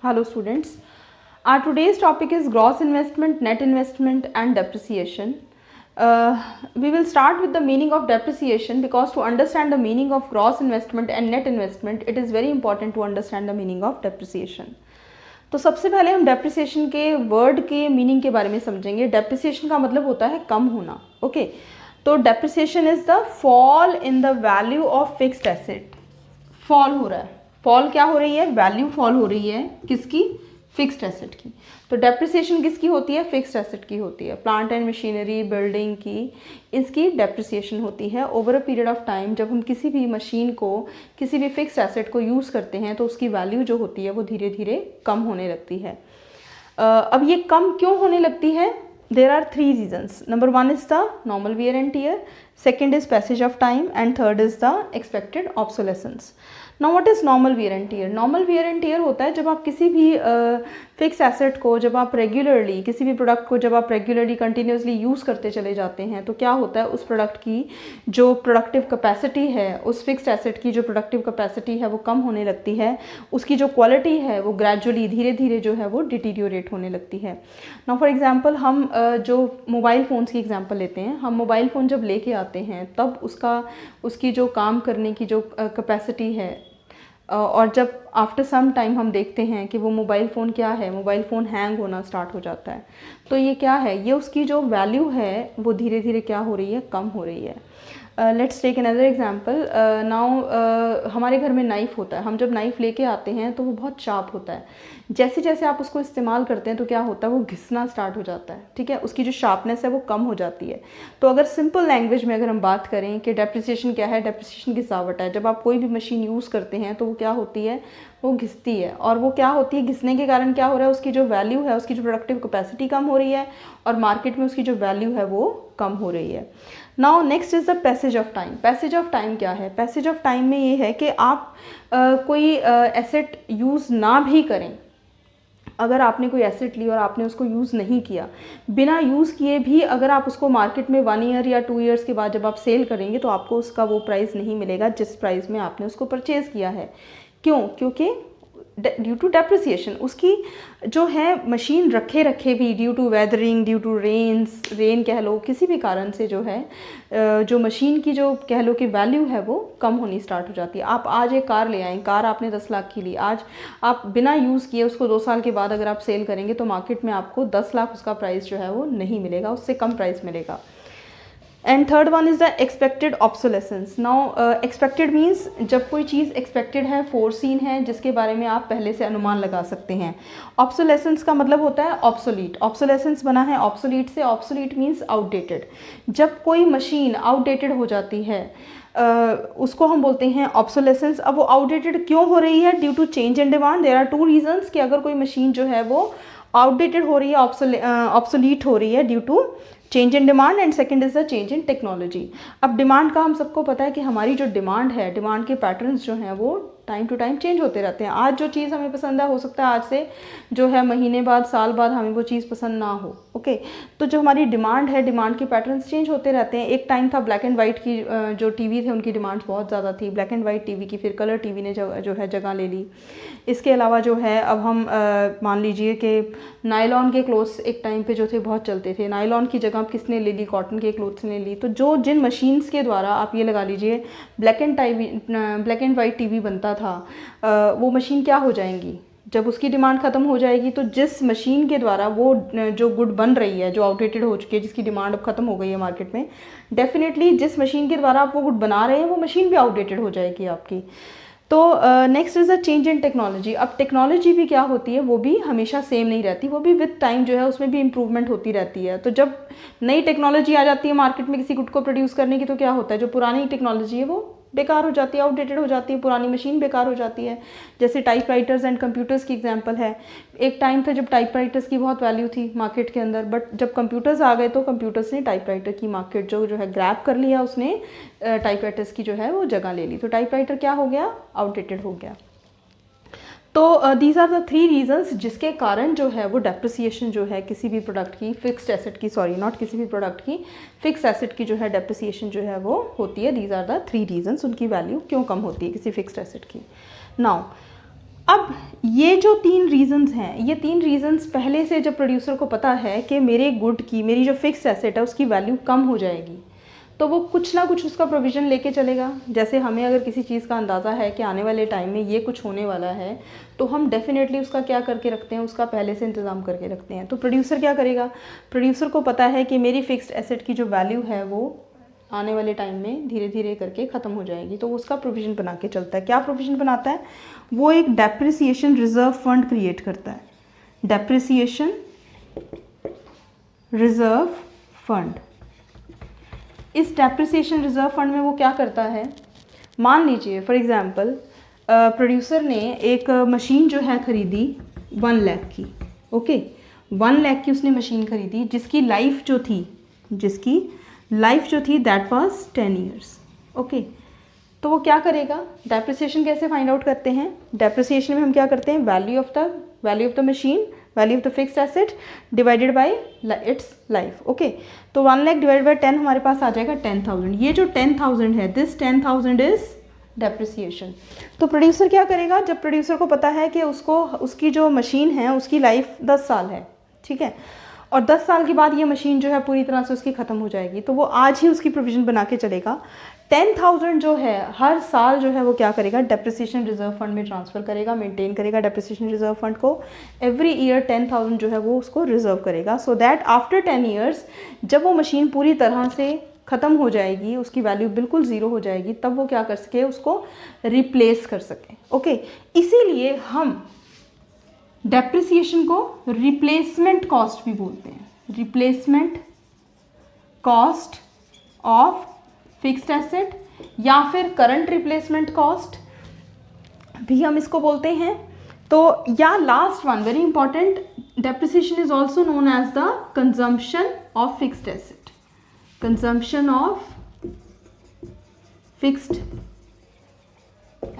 Hello students. Our today's topic is gross investment, net investment and depreciation. We will start with the meaning of depreciation because to understand the meaning of gross investment and net investment, it is very important to understand the meaning of depreciation. तो सबसे पहले हम depreciation के word के meaning के बारे में समझेंगे. डेप्रिसिएशन का मतलब होता है कम होना. ओके, तो depreciation is the fall in the value of fixed asset. Fall हो रहा है. फॉल क्या हो रही है? वैल्यू फॉल हो रही है. किसकी? फिक्स्ड एसेट की. तो डेप्रिसिएशन किसकी होती है? फिक्स्ड एसेट की होती है. प्लांट एंड मशीनरी, बिल्डिंग की, इसकी डेप्रिसिएशन होती है over a period of time. जब हम किसी भी मशीन को, किसी भी फिक्स्ड एसेट को यूज़ करते हैं तो उसकी वैल्यू जो होती है वो धीरे धीरे कम होने लगती है. अब ये कम क्यों होने लगती है? There are three reasons. Number one is the normal wear and tear, second is passage of time, and third is the expected obsolescence. Now what is normal wear and tear? Normal wear and tear होता है जब आप किसी भी fix asset को, जब आप regularly किसी भी प्रोडक्ट को जब आप रेगुलरली कंटिन्यूसली यूज़ करते चले जाते हैं तो क्या होता है, उस प्रोडक्ट की जो प्रोडक्टिव कैपेसिटी है, उस फिक्स्ड एसेट की जो प्रोडक्टिव कैपेसिटी है वो कम होने लगती है. उसकी जो क्वालिटी है वो ग्रेजुअली धीरे धीरे जो है वो डिटीरियोरेट होने लगती है. नाउ फॉर एग्जांपल हम जो मोबाइल फ़ोन्स की एग्जांपल लेते हैं. हम मोबाइल फ़ोन जब लेके आते हैं तब उसकी जो काम करने की जो कैपेसिटी है, और जब आफ्टर सम टाइम हम देखते हैं कि वो मोबाइल फ़ोन क्या है, मोबाइल फ़ोन हैंग होना स्टार्ट हो जाता है. तो ये क्या है? ये उसकी जो वैल्यू है वो धीरे धीरे क्या हो रही है? कम हो रही है. Let's take another example. Now हमारे घर में नाइफ़ होता है. हम जब नाइफ़ लेके आते हैं तो वो बहुत शार्प होता है. जैसे जैसे आप उसको इस्तेमाल करते हैं तो क्या होता है, वो घिसना स्टार्ट हो जाता है. ठीक है, उसकी जो शार्पनेस है वो कम हो जाती है. तो अगर सिंपल लैंग्वेज में अगर हम बात करें कि डेप्रिसिएशन क्या है, डेप्रिसिएशन घिसावट है. जब आप कोई भी मशीन यूज़ करते हैं तो वो क्या होती है? वो घिसती है. और वो क्या होती है? घिसने के कारण क्या हो रहा है, उसकी जो वैल्यू है, उसकी जो प्रोडक्टिव कैपेसिटी कम हो रही है और मार्केट में उसकी जो वैल्यू है वो कम हो रही है. Now next is the passage of time. Passage of time क्या है? पैसेज ऑफ टाइम में ये है कि आप कोई एसेट यूज़ ना भी करें. अगर आपने कोई एसेट ली और आपने उसको यूज़ नहीं किया, बिना यूज़ किए भी अगर आप उसको मार्केट में 1 ईयर या 2 ईयर्स के बाद जब आप सेल करेंगे तो आपको उसका वो प्राइस नहीं मिलेगा जिस प्राइस में आपने उसको परचेज़ किया है. क्यों? क्योंकि ड्यू टू डेप्रिसिएशन उसकी जो है मशीन रखे रखे भी, due to weathering, due to rain कह लो, किसी भी कारण से जो है जो मशीन की जो कह लो कि वैल्यू है वो कम होनी स्टार्ट हो जाती है. आप आज एक कार ले आएँ, कार आपने 10 लाख की ली, आज आप बिना यूज़ किए उसको 2 साल के बाद अगर आप सेल करेंगे तो मार्केट में आपको 10 लाख उसका प्राइस जो है वो नहीं मिलेगा, उससे कम प्राइस मिलेगा. And third one is the expected obsolescence. Now expected means जब कोई चीज़ एक्सपेक्टेड है, फोरसीन है, जिसके बारे में आप पहले से अनुमान लगा सकते हैं. ऑब्सोलेसेंस का मतलब होता है ऑब्सोलीट. ऑब्सोलेसेंस बना है ऑब्सोलीट से. Obsolete means outdated. जब कोई मशीन आउटडेटेड हो जाती है उसको हम बोलते हैं ऑब्सोलेसेंस. अब वो आउटडेटेड क्यों हो रही है? Due to change in demand. There are 2 reasons कि अगर कोई मशीन जो है वो आउटडेटेड हो रही है, ऑब्सोलीट हो रही है due to change in demand, and second is the change in technology. अब डिमांड का हम सबको पता है कि हमारी जो डिमांड है, डिमांड के पैटर्न्स जो हैं वो टाइम टू टाइम चेंज होते रहते हैं. आज जो चीज़ हमें पसंद है, हो सकता है आज से जो है महीने बाद, साल बाद हमें वो चीज़ पसंद ना हो. ओके, तो जो हमारी डिमांड है, डिमांड के पैटर्न्स चेंज होते रहते हैं. एक टाइम था ब्लैक एंड वाइट की जो टीवी थे उनकी डिमांड बहुत ज़्यादा थी, ब्लैक एंड वाइट टीवी की. फिर कलर टीवी ने जो है जगह ले ली. इसके अलावा जो है अब हम मान लीजिए कि नायलॉन के क्लोथ्स एक टाइम पे जो थे बहुत चलते थे. नायलॉन की जगह किसने ले ली? कॉटन के क्लोथ्स ने ली. तो जिन मशीन्स के द्वारा आप ये लगा लीजिए ब्लैक एंड वाइट टीवी बनता था, वो मशीन क्या हो जाएंगी? जब उसकी डिमांड ख़त्म हो जाएगी तो जिस मशीन के द्वारा वो जो गुड बन रही है, जो आउटडेटेड हो चुकी है, जिसकी डिमांड अब ख़त्म हो गई है मार्केट में, डेफिनेटली जिस मशीन के द्वारा आप वो गुड बना रहे हैं वो मशीन भी आउटडेटेड हो जाएगी आपकी. तो next is the change in technology. अब टेक्नोलॉजी भी क्या होती है, वो भी हमेशा सेम नहीं रहती, वो भी विद टाइम जो है उसमें भी इम्प्रूवमेंट होती रहती है. तो जब नई टेक्नोलॉजी आ जाती है मार्केट में किसी गुड को प्रोड्यूस करने की, तो क्या होता है, जो पुरानी टेक्नोलॉजी है वो बेकार हो जाती है, आउटडेटेड हो जाती है, पुरानी मशीन बेकार हो जाती है. जैसे टाइपराइटर्स एंड कंप्यूटर्स की एग्जांपल है. एक टाइम था जब टाइपराइटर्स की बहुत वैल्यू थी मार्केट के अंदर, बट जब कंप्यूटर्स आ गए तो कंप्यूटर्स ने टाइपराइटर की मार्केट जो है ग्रैब कर लिया, उसने टाइपराइटर्स की जो है वो जगह ले ली. तो टाइपराइटर क्या हो गया? आउटडेटेड हो गया. तो दीज आर द 3 रीजंस जिसके कारण जो है वो डेप्रिसिएशन जो है किसी भी प्रोडक्ट की, फिक्स्ड एसेट की, सॉरी नॉट किसी भी प्रोडक्ट की, फिक्स एसेट की जो है डेप्रिसिएशन जो है वो होती है. दीज आर द 3 रीजंस, उनकी वैल्यू क्यों कम होती है किसी फिक्स्ड एसेट की. नाउ अब ये जो 3 रीज़न्स हैं, ये 3 रीज़न्स पहले से जब प्रोड्यूसर को पता है कि मेरे गुड की, मेरी जो फिक्स एसेट है उसकी वैल्यू कम हो जाएगी, तो वो कुछ ना कुछ उसका प्रोविज़न लेके चलेगा। जैसे हमें अगर किसी चीज़ का अंदाज़ा है कि आने वाले टाइम में ये कुछ होने वाला है, तो हम डेफिनेटली उसका क्या करके रखते हैं, उसका पहले से इंतज़ाम करके रखते हैं। तो प्रोड्यूसर क्या करेगा, प्रोड्यूसर को पता है कि मेरी फिक्स्ड एसेट की जो वैल्यू है वो आने वाले टाइम में धीरे धीरे करके ख़त्म हो जाएगी, तो उसका प्रोविज़न बना के चलता है। क्या प्रोविज़न बनाता है, वो एक डेप्रिसिएशन रिज़र्व फंड क्रिएट करता है। डेप्रिसिएशन रिज़र्व फंड, इस डेप्रिसिएशन रिज़र्व फंड में वो क्या करता है, मान लीजिए फॉर एग्ज़ाम्पल प्रोड्यूसर ने एक मशीन जो है ख़रीदी 1 लाख की, ओके 1 लाख की उसने मशीन ख़रीदी जिसकी लाइफ जो थी दैट वाज 10 ईयर्स, ओके। तो वो क्या करेगा, डेप्रिसिएशन कैसे फाइंड आउट करते हैं, डेप्रिसिएशन में हम क्या करते हैं, value of the machine, value of the fixed asset divided by it's life, okay. तो 1 लाख डिवाइडेड बाय 10 हमारे पास आ जाएगा 10,000। ये जो 10,000 है, दिस 10,000 इज डेप्रिसिएशन। तो प्रोड्यूसर क्या करेगा, जब प्रोड्यूसर को पता है कि उसकी जो मशीन है उसकी लाइफ 10 साल है, ठीक है, और 10 साल के बाद ये मशीन जो है पूरी तरह से उसकी ख़त्म हो जाएगी, तो वो आज ही उसकी प्रोविज़न बना के चलेगा। 10,000 जो है हर साल जो है वो क्या करेगा, डेप्रिसिएशन रिजर्व फंड में ट्रांसफ़र करेगा, मेंटेन करेगा डेप्रिसिएशन रिजर्व फंड को। एवरी ईयर 10,000 जो है वो उसको रिजर्व करेगा, सो दैट आफ्टर 10 ईयर्स जब वो मशीन पूरी तरह से ख़त्म हो जाएगी, उसकी वैल्यू बिल्कुल ज़ीरो हो जाएगी, तब वो क्या कर सके, उसको रिप्लेस कर सके, ओके। इसीलिए हम डेप्रिसिएशन को रिप्लेसमेंट कॉस्ट भी बोलते हैं, replacement cost of fixed asset, या फिर करंट रिप्लेसमेंट कॉस्ट भी हम इसको बोलते हैं। तो या last one very important, depreciation is also known as the consumption of fixed asset, consumption of fixed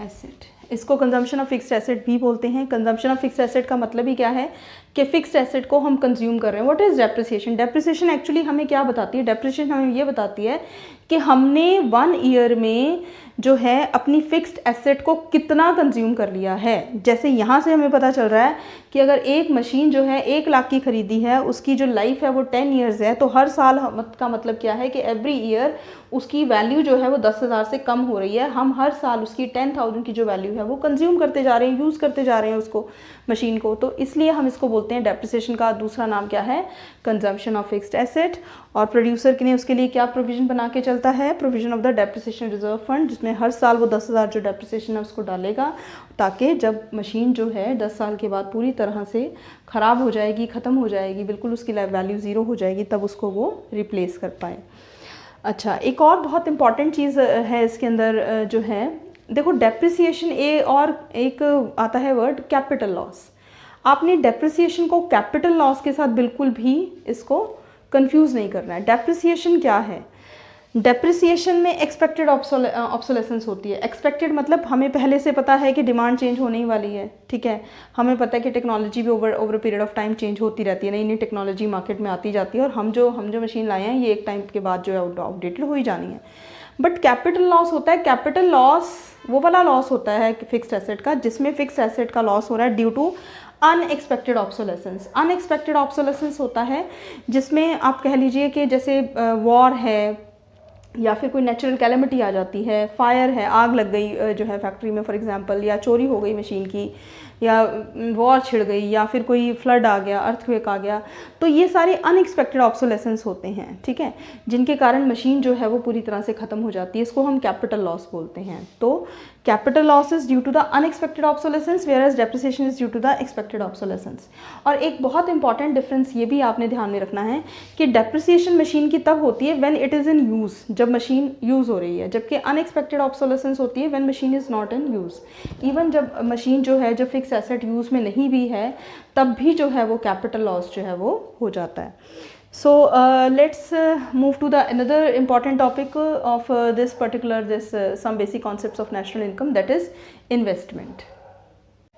asset, इसको कंजम्पशन ऑफ फिक्स्ड एसेट भी बोलते हैं। कंजम्पशन ऑफ फिक्स्ड एसेट का मतलब ही क्या है कि फिक्स्ड एसेट को हम कंज्यूम कर रहे हैं। What is depreciation, depreciation actually हमें क्या बताती है, डेप्रिसिएशन हमें ये बताती है कि हमने 1 ईयर में जो है अपनी फिक्स्ड एसेट को कितना कंज्यूम कर लिया है। जैसे यहाँ से हमें पता चल रहा है कि अगर एक मशीन जो है 1 लाख की खरीदी है, उसकी जो लाइफ है वो 10 ईयर्स है, तो हर साल का मतलब क्या है कि एवरी ईयर उसकी वैल्यू जो है वो 10,000 से कम हो रही है। हम हर साल उसकी 10,000 की जो वैल्यू है वो कंज्यूम करते जा रहे हैं, यूज़ करते जा रहे हैं उसको, मशीन को। तो इसलिए हम इसको बोलते हैं, डेप्रिसिएशन का दूसरा नाम क्या है, कंजम्पशन ऑफ फिक्स्ड एसेट। और प्रोड्यूसर ने उसके लिए क्या प्रोविजन बना के चलता है, provision of the depreciation reserve fund, जिसमें हर साल वो 10,000 जो डेप्रिसिएशन है उसको डालेगा, ताकि जब मशीन जो है 10 साल के बाद पूरी तरह से ख़राब हो जाएगी, ख़त्म हो जाएगी, बिल्कुल उसकी लाइफ वैल्यू ज़ीरो हो जाएगी, तब उसको वो रिप्लेस कर पाए। अच्छा, एक और बहुत इंपॉर्टेंट चीज़ है इसके अंदर जो है, देखो डेप्रिसिएशन और एक आता है वर्ड कैपिटल लॉस। आपने डेप्रिसिएशन को कैपिटल लॉस के साथ बिल्कुल भी इसको कंफ्यूज नहीं करना है। डेप्रिसिएशन क्या है, डेप्रिसिएशन में एक्सपेक्टेड ऑब्सोलेसेंस होती है। एक्सपेक्टेड मतलब हमें पहले से पता है कि डिमांड चेंज होने ही वाली है, ठीक है, हमें पता है कि टेक्नोलॉजी भी over period of time change होती रहती है, नई नई टेक्नोलॉजी मार्केट में आती जाती है, और हम जो मशीन लाए हैं ये एक टाइम के बाद जो है आउटडेटेड हो ही जानी है। बट कैपिटल लॉस होता है, कैपिटल लॉस वो वाला लॉस होता है फिक्स्ड एसेट का, जिसमें फिक्स्ड एसेट का लॉस हो रहा है due to unexpected obsolescence. Unexpected obsolescence होता है जिसमें आप कह लीजिए कि जैसे वॉर है, या फिर कोई नेचुरल कैलेमिटी आ जाती है, फायर है, आग लग गई जो है फैक्ट्री में फॉर एग्जांपल, या चोरी हो गई मशीन की, या वॉर छिड़ गई, या फिर कोई फ्लड आ गया, अर्थक्वेक आ गया, तो ये सारे अनएक्सपेक्टेड ऑब्सोलेसेंस होते हैं, ठीक है, जिनके कारण मशीन जो है वो पूरी तरह से ख़त्म हो जाती है। इसको हम कैपिटल लॉस बोलते हैं। तो capital loss is due to the unexpected obsolescence, whereas depreciation is due to the expected obsolescence. और एक बहुत इंपॉर्टेंट डिफरेंस ये भी आपने ध्यान में रखना है कि डेप्रिसिएशन मशीन की तब होती है when it is in use, जब मशीन यूज़ हो रही है, जबकि अनएक्सपेक्टेड ऑब्सोलेसेंस होती है when machine is not in use. Even जब मशीन जो है, जब फिक्स एसेट यूज़ में नहीं भी है, तब भी जो है वो कैपिटल लॉस जो है वो हो जाता है। So let's move to the another important topic of some basic concepts of national income, that is investment.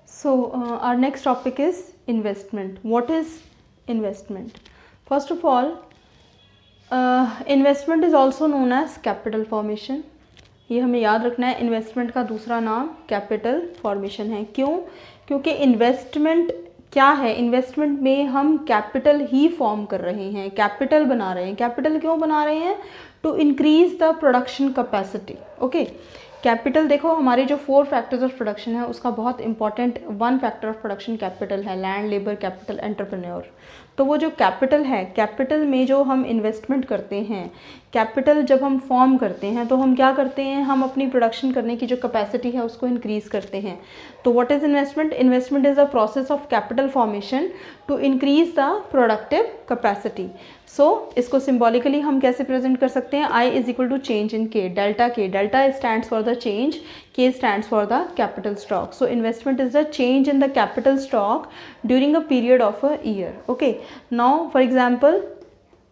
So our next topic is investment. What is investment? First of all, investment is also known as capital formation. ये हमें याद रखना है, investment का दूसरा नाम capital formation है। क्यों? क्योंकि इन्वेस्टमेंट क्या है, इन्वेस्टमेंट में हम कैपिटल ही फॉर्म कर रहे हैं, कैपिटल बना रहे हैं। कैपिटल क्यों बना रहे हैं? To increase the production capacity. Okay, capital देखो, हमारे जो 4 फैक्टर्स ऑफ प्रोडक्शन है उसका बहुत important 1 factor of production capital है, लैंड, लेबर, कैपिटल, एंटरप्रेन्योर। तो वो जो कैपिटल है, कैपिटल में जो हम इन्वेस्टमेंट करते हैं, कैपिटल जब हम फॉर्म करते हैं तो हम क्या करते हैं, हम अपनी प्रोडक्शन करने की जो कैपेसिटी है उसको इंक्रीज करते हैं। तो what is investment? Investment is a process of capital formation to increase the productive capacity. So इसको सिम्बॉलिकली हम कैसे प्रेजेंट कर सकते हैं? I is equal to change in K, delta K, delta stands for the change, K stands for the capital stock. So investment is the change in the capital stock during a period of a year. Okay, now for example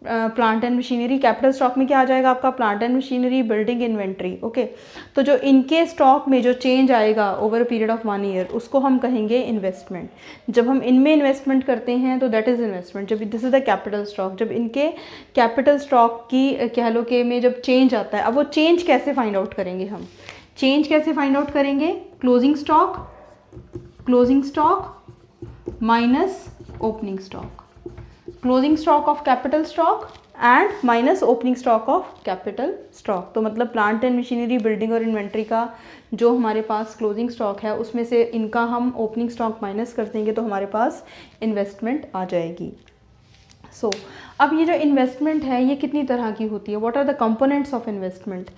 plant and machinery, capital stock में क्या आ जाएगा आपका? Plant and machinery, building, inventory. Okay, तो जो इनके stock में जो change आएगा over a period of 1 year उसको हम कहेंगे इन्वेस्टमेंट। जब हम इनमें इन्वेस्टमेंट करते हैं तो दैट इज इन्वेस्टमेंट। जब this is the capital stock, जब इनके कैपिटल स्टॉक की कह लो कि में जब चेंज आता है, अब वो चेंज कैसे फाइंड आउट करेंगे हम? चेंज कैसे फाइंड आउट करेंगे? Closing stock minus opening stock, closing stock of capital stock and minus opening stock of capital stock. तो मतलब प्लांट एंड मशीनरी, बिल्डिंग और इन्वेंट्री का जो हमारे पास क्लोजिंग स्टॉक है उसमें से इनका हम ओपनिंग स्टॉक माइनस कर देंगे तो हमारे पास इन्वेस्टमेंट आ जाएगी। सो अब ये जो इन्वेस्टमेंट है ये कितनी तरह की होती है? What are the components of investment?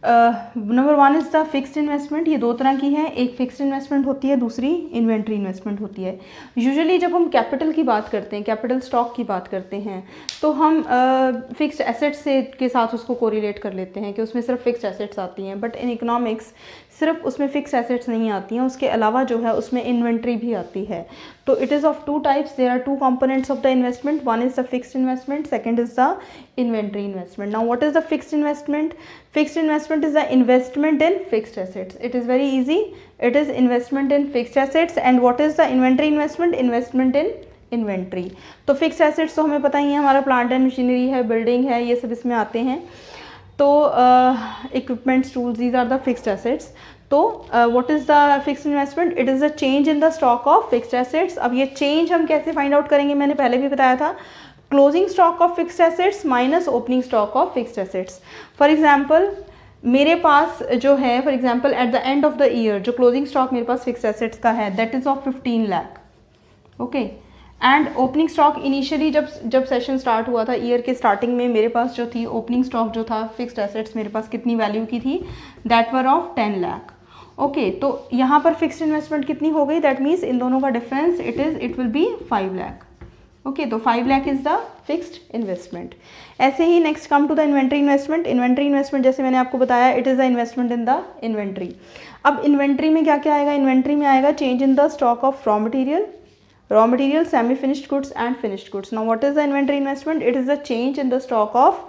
Number 1 is the fixed investment. ये 2 तरह की है, एक फिक्स्ड इन्वेस्टमेंट होती है, दूसरी इन्वेंट्री इन्वेस्टमेंट होती है। यूजुअली जब हम कैपिटल की बात करते हैं, कैपिटल स्टॉक की बात करते हैं, तो हम फिक्स्ड एसेट्स से के साथ उसको कोरिलेट कर लेते हैं कि उसमें सिर्फ फिक्स्ड एसेट्स आती हैं। बट इन इकोनॉमिक्स सिर्फ उसमें फिक्स एसेट्स नहीं आती हैं, उसके अलावा जो है उसमें इन्वेंट्री भी आती है। तो it is of 2 types, there are 2 components of the investment, 1 is the fixed investment, second is the inventory investment. Now what is the fixed investment? Fixed investment is the investment in fixed assets. It is very easy, it is investment in fixed assets. And what is the inventory investment? Investment in inventory. तो fixed assets तो हमें पता ही है, हमारा plant and machinery है, building है, ये सब इसमें आते हैं। तो equipments, tools, these are the fixed assets. तो what is the fixed investment? It is the change in the stock of fixed assets. अब ये चेंज हम कैसे फाइंड आउट करेंगे? मैंने पहले भी बताया था, closing stock of fixed assets minus opening stock of fixed assets. For example मेरे पास जो है, for example eight the end of the year जो क्लोजिंग स्टॉक मेरे पास फिक्स्ड एसेट्स का है that is of 15 lakh. Okay, and opening stock initially जब session start हुआ था ईयर के स्टार्टिंग में, मेरे पास जो थी ओपनिंग स्टॉक जो था फिक्स्ड एसेट्स मेरे पास कितनी वैल्यू की थी? That were of 10 lakh. Okay, तो यहाँ पर फिक्स्ड इन्वेस्टमेंट कितनी हो गई? दैट मीन्स इन दोनों का difference it will be 5 lakh. Okay, तो 5 lakh is the fixed investment. ऐसे ही next come to the inventory investment. Inventory investment जैसे मैंने आपको बताया, it is the investment in the inventory. अब इन्वेंट्री में क्या क्या आएगा? इन्वेंट्री में आएगा change in the stock of raw material, semi finished goods and finished goods. Now what is the inventory investment? It is the change in the stock of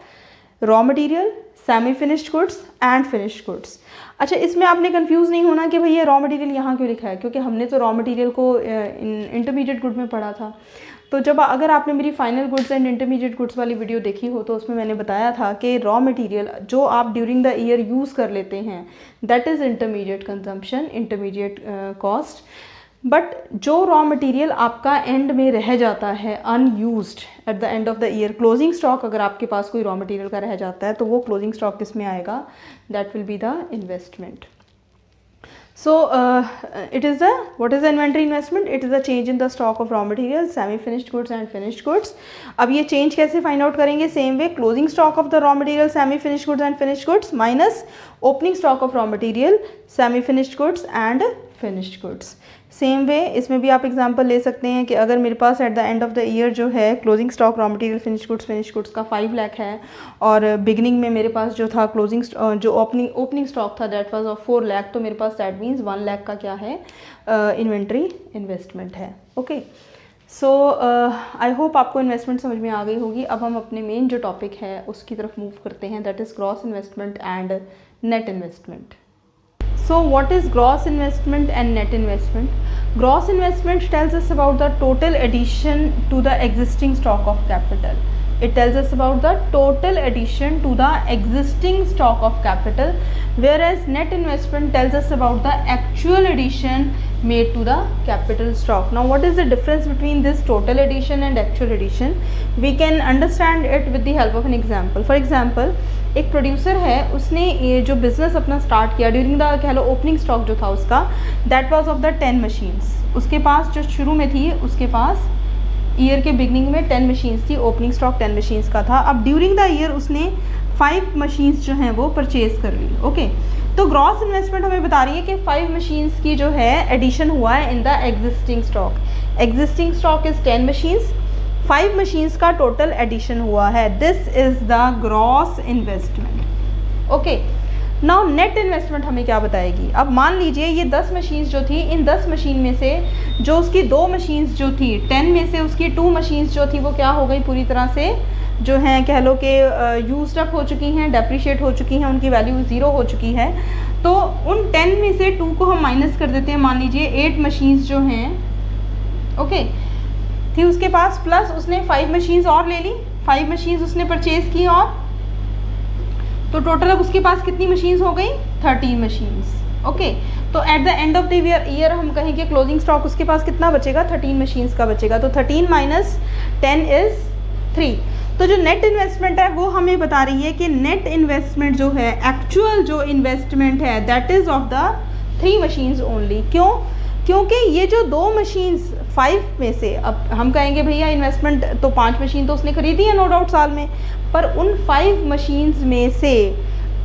raw material, semi finished goods and finished goods. अच्छा, इसमें आपने confuse नहीं होना कि भाई ये raw material यहाँ क्यों लिखा है, क्योंकि हमने तो रॉ मटेरियल को इंटरमीडिएट गुड में पढ़ा था। तो जब अगर आपने मेरी final goods and intermediate goods वाली वीडियो देखी हो तो उसमें मैंने बताया था कि रॉ मटेरियल जो आप ड्यूरिंग द ईयर यूज़ कर लेते हैं that is intermediate consumption, intermediate cost. But जो रॉ मटेरियल आपका एंड में रह जाता है unused eight the end of the year, closing stock अगर आपके पास कोई रॉ मटेरियल का रह जाता है तो वो क्लोजिंग स्टॉक किस में आएगा? That will be the investment. So it is the, what is the inventory investment? It is the change in the stock of raw materials, semi finished goods and finished goods. अब ये change कैसे find out करेंगे? Same way, closing stock of the raw material, semi finished goods and finished goods minus opening stock of raw material, semi finished goods and finished goods. Same way इसमें भी आप example ले सकते हैं कि अगर मेरे पास at the end of the year जो है closing stock raw material finish goods का 5 लाख है और बिगनिंग में मेरे पास जो था क्लोजिंग जो ओपनिंग स्टॉक था दैट वाज ऑफ 4 लाख, तो मेरे पास दैट मीन्स 1 लाख का क्या है? इन्वेंट्री इन्वेस्टमेंट है। ओके, सो आई होप आपको इन्वेस्टमेंट समझ में आ गई होगी। अब हम अपने मेन जो टॉपिक है उसकी तरफ मूव करते हैं, that is gross investment and net investment. So what is gross investment and net investment? Gross investment tells us about the total addition to the existing stock of capital. it tells us about the total addition to the existing stock of capital, whereas net investment tells us about the actual addition made to the capital stock. Now what is the difference between this total addition and actual addition? We can understand it with the help of an example. For example, एक producer है, उसने ये जो business अपना start किया during the कह लो opening stock जो था उसका, that was of the 10 machines. उसके पास जो शुरू में थी, उसके पास ईयर के बिगनिंग में 10 मशीन्स थी, ओपनिंग स्टॉक 10 मशीन्स का था. अब ड्यूरिंग द ईयर उसने 5 मशीन्स जो हैं वो परचेज़ कर ली. ओके, तो ग्रॉस इन्वेस्टमेंट हमें बता रही है कि 5 मशीन्स की जो है एडिशन हुआ है in the existing stock. Existing stock is 10 machines, 5 machines का टोटल एडिशन हुआ है. This is the gross investment. Okay, now net investment हमें क्या बताएगी? अब मान लीजिए ये 10 मशीन्स जो थी, इन 10 मशीन में से जो उसकी 2 मशीन्स जो थी, 10 में से उसकी 2 मशीन्स जो थी वो क्या हो गई, पूरी तरह से जो हैं कह लो कि यूज्ड अप हो चुकी हैं, डेप्रिशिएट हो चुकी हैं, उनकी वैल्यू 0 हो चुकी है. तो उन 10 में से 2 को हम माइनस कर देते हैं. मान लीजिए 8 मशीन्स जो हैं ओके थी उसके पास, प्लस उसने 5 मशीन्स और ले ली, 5 मशीन्स उसने परचेज़ की, और तो टोटल अब उसके पास कितनी मशीन्स हो गई, 13 मशीन्स. ओके, तो eight the end of the year हम कहें कि क्लोजिंग स्टॉक उसके पास कितना बचेगा, 13 मशीन्स का बचेगा. तो 13 माइनस 10 इज़ 3. तो जो नेट इन्वेस्टमेंट है वो हमें बता रही है कि नेट इन्वेस्टमेंट जो है, एक्चुअल जो इन्वेस्टमेंट है, that is of the 3 machines only. क्यों? क्योंकि ये जो 2 मशीन्स 5 में से, अब हम कहेंगे भैया इन्वेस्टमेंट तो 5 मशीन तो उसने खरीदी है नो डाउट साल में, पर उन 5 मशीन्स में से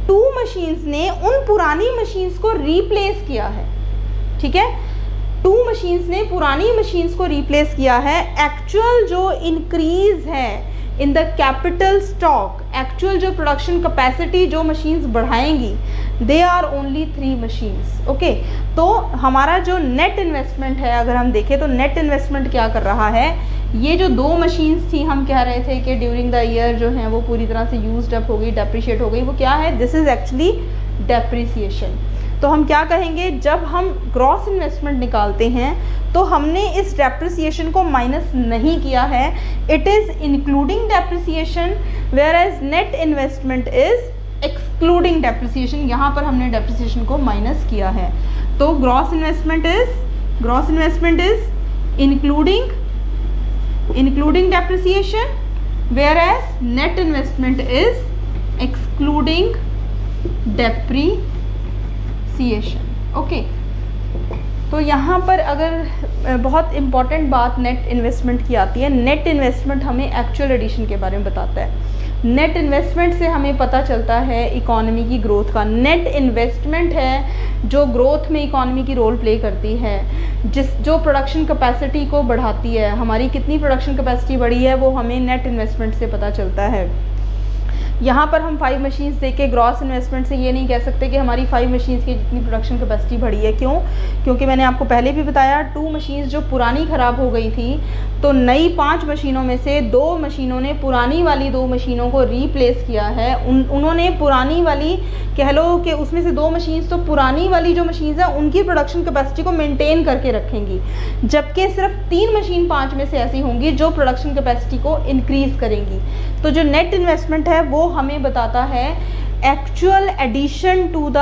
2 मशीन्स ने उन पुरानी मशीन्स को रिप्लेस किया है. ठीक है, 2 मशीन्स ने पुरानी मशीन्स को रिप्लेस किया है. एक्चुअल जो इंक्रीज है in the capital stock, actual जो प्रोडक्शन कैपेसिटी जो मशीन्स बढ़ाएंगी, they are only 3 machines. Okay, तो हमारा जो नेट इन्वेस्टमेंट है, अगर हम देखें तो नेट इन्वेस्टमेंट क्या कर रहा है, ये जो 2 मशीन्स थी, हम कह रहे थे कि ड्यूरिंग द ईयर जो है वो पूरी तरह से यूज्ड अप हो गई, डेप्रिशिएट हो गई, वो क्या है, दिस इज़ एक्चुअली डेप्रिसिएशन. तो हम क्या कहेंगे, जब हम ग्रॉस इन्वेस्टमेंट निकालते हैं तो हमने इस डेप्रिसिएशन को माइनस नहीं किया है. It is including depreciation, whereas net investment is excluding depreciation. यहाँ पर हमने डेप्रिसिएशन को माइनस किया है. तो gross investment is including depreciation, whereas net investment is excluding depreciation. Okay, तो यहाँ पर अगर बहुत इम्पॉर्टेंट बात नेट इन्वेस्टमेंट की आती है. नेट इन्वेस्टमेंट हमें एक्चुअल एडिशन के बारे में बताता है. नेट इन्वेस्टमेंट से हमें पता चलता है इकॉनमी की ग्रोथ का. नेट इन्वेस्टमेंट है जो ग्रोथ में इकॉनमी की रोल प्ले करती है, जो प्रोडक्शन कैपेसिटी को बढ़ाती है. हमारी कितनी प्रोडक्शन कैपेसिटी बढ़ी है वो हमें नेट इन्वेस्टमेंट से पता चलता है. यहाँ पर हम 5 मशीन्स देख के ग्रॉस इन्वेस्टमेंट से ये नहीं कह सकते कि हमारी 5 मशीन्स की जितनी प्रोडक्शन कैपेसिटी बढ़ी है. क्यों? क्योंकि मैंने आपको पहले भी बताया 2 मशीन्स जो पुरानी ख़राब हो गई थी, तो नई 5 मशीनों में से 2 मशीनों ने पुरानी वाली 2 मशीनों को रिप्लेस किया है. उन्होंने पुरानी वाली कह लो कि उसमें से 2 मशीन्स तो पुरानी वाली जो मशीन्स हैं उनकी प्रोडक्शन कैपेसिटी को मेंटेन करके रखेंगी, जबकि सिर्फ 3 मशीन 5 में से ऐसी होंगी जो प्रोडक्शन कैपेसिटी को इंक्रीज़ करेंगी. तो जो नेट इन्वेस्टमेंट है वो हमें बताता है actual addition to the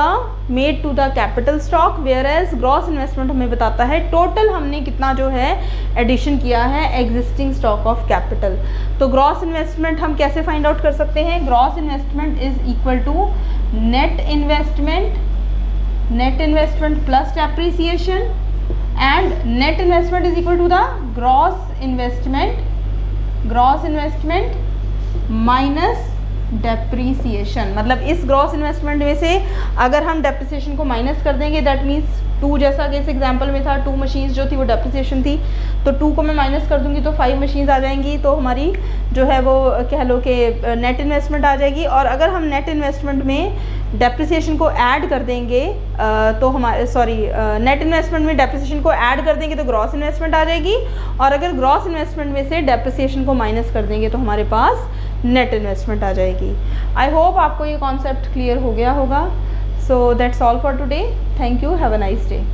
made to the capital stock, whereas gross investment हमें बताता है टोटल हमने कितना जो है एडिशन किया है एग्जिस्टिंग स्टॉक ऑफ कैपिटल. तो ग्रॉस इन्वेस्टमेंट हम कैसे फाइंड आउट कर सकते हैं? Gross investment is equal to net investment plus depreciation, and net investment is equal to the gross investment minus depreciation. मतलब इस ग्रॉस इन्वेस्टमेंट में से अगर हम डेप्रीसिएशन को माइनस कर देंगे, दैट मीन्स 2 जैसा कि इस एग्जांपल में था 2 मशीन्स जो थी वो डेप्रीसिएशन थी, तो 2 को मैं माइनस कर दूंगी तो 5 मशीन्स आ जाएंगी. तो हमारी जो है वो कह लो कि नेट इन्वेस्टमेंट आ जाएगी. और अगर हम नेट इन्वेस्टमेंट में डेप्रिसिएशन को ऐड कर देंगे तो हमारे नेट इन्वेस्टमेंट में डेप्रिसिएशन को ऐड कर देंगे तो ग्रॉस इन्वेस्टमेंट आ जाएगी. और अगर ग्रॉस इन्वेस्टमेंट में से डेप्रिसिएशन को माइनस कर देंगे तो हमारे पास नेट इन्वेस्टमेंट आ जाएगी. आई होप आपको ये कॉन्सेप्ट क्लियर हो गया होगा. So that's all for today. Thank you. Have a nice day.